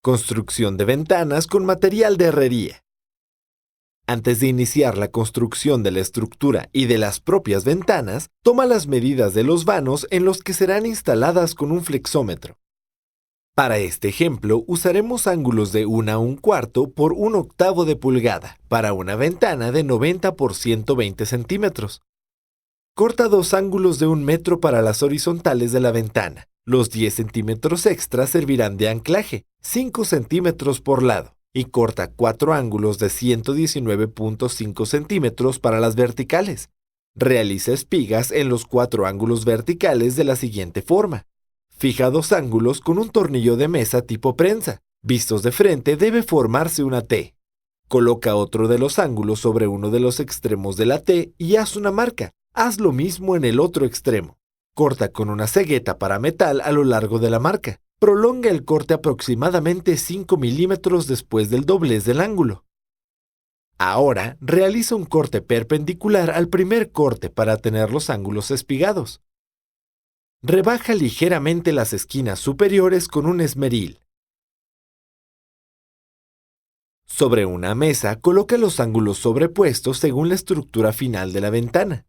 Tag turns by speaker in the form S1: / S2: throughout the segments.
S1: Construcción de ventanas con material de herrería. Antes de iniciar la construcción de la estructura y de las propias ventanas, toma las medidas de los vanos en los que serán instaladas con un flexómetro. Para este ejemplo, usaremos ángulos de 1 a 1/4 por 1/8 de pulgada para una ventana de 90 por 120 centímetros. Corta dos ángulos de 1 metro para las horizontales de la ventana. Los 10 centímetros extras servirán de anclaje, 5 centímetros por lado, y corta 4 ángulos de 119.5 centímetros para las verticales. Realiza espigas en los 4 ángulos verticales de la siguiente forma. Fija 2 ángulos con un tornillo de mesa tipo prensa. Vistos de frente debe formarse una T. Coloca otro de los ángulos sobre uno de los extremos de la T y haz una marca. Haz lo mismo en el otro extremo. Corta con una cegueta para metal a lo largo de la marca. Prolonga el corte aproximadamente 5 milímetros después del doblez del ángulo. Ahora, realiza un corte perpendicular al primer corte para tener los ángulos espigados. Rebaja ligeramente las esquinas superiores con un esmeril. Sobre una mesa, coloca los ángulos sobrepuestos según la estructura final de la ventana.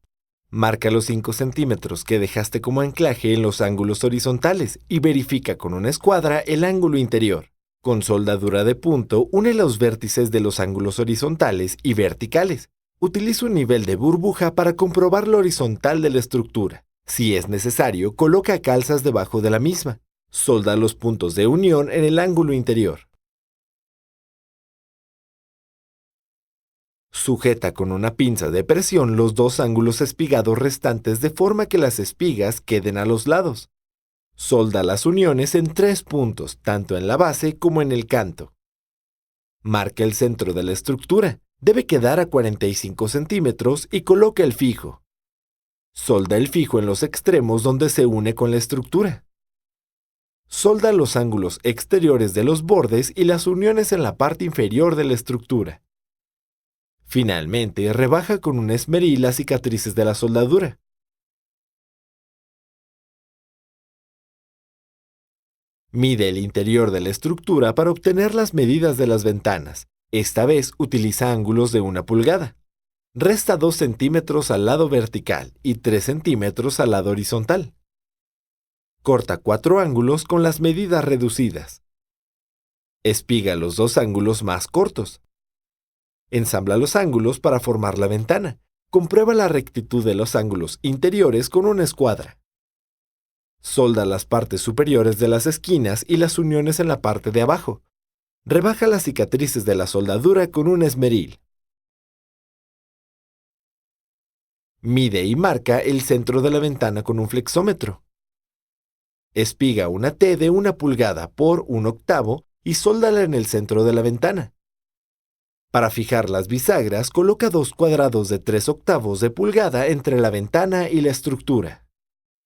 S1: Marca los 5 centímetros que dejaste como anclaje en los ángulos horizontales y verifica con una escuadra el ángulo interior. Con soldadura de punto, une los vértices de los ángulos horizontales y verticales. Utiliza un nivel de burbuja para comprobar lo horizontal de la estructura. Si es necesario, coloca calzas debajo de la misma. Solda los puntos de unión en el ángulo interior. Sujeta con una pinza de presión los 2 ángulos espigados restantes de forma que las espigas queden a los lados. Solda las uniones en 3 puntos, tanto en la base como en el canto. Marca el centro de la estructura. Debe quedar a 45 centímetros y coloca el fijo. Solda el fijo en los extremos donde se une con la estructura. Solda los ángulos exteriores de los bordes y las uniones en la parte inferior de la estructura. Finalmente, rebaja con un esmeril las cicatrices de la soldadura. Mide el interior de la estructura para obtener las medidas de las ventanas. Esta vez utiliza ángulos de 1 pulgada. Resta 2 centímetros al lado vertical y 3 centímetros al lado horizontal. Corta 4 ángulos con las medidas reducidas. Espiga los 2 ángulos más cortos. Ensambla los ángulos para formar la ventana. Comprueba la rectitud de los ángulos interiores con una escuadra. Solda las partes superiores de las esquinas y las uniones en la parte de abajo. Rebaja las cicatrices de la soldadura con un esmeril. Mide y marca el centro de la ventana con un flexómetro. Espiga una T de 1 pulgada por 1/8 y sóldala en el centro de la ventana. Para fijar las bisagras, coloca 2 cuadrados de 3/8 de pulgada entre la ventana y la estructura.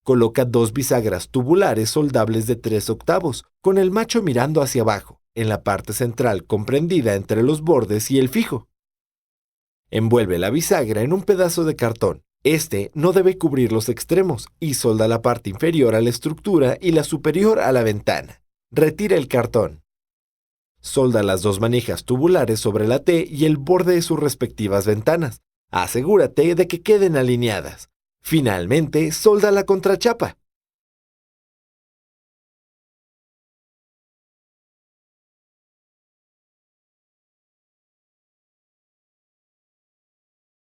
S1: Coloca 2 bisagras tubulares soldables de 3/8, con el macho mirando hacia abajo, en la parte central comprendida entre los bordes y el fijo. Envuelve la bisagra en un pedazo de cartón. Este no debe cubrir los extremos y solda la parte inferior a la estructura y la superior a la ventana. Retira el cartón. Solda las 2 manijas tubulares sobre la T y el borde de sus respectivas ventanas. Asegúrate de que queden alineadas. Finalmente, solda la contrachapa.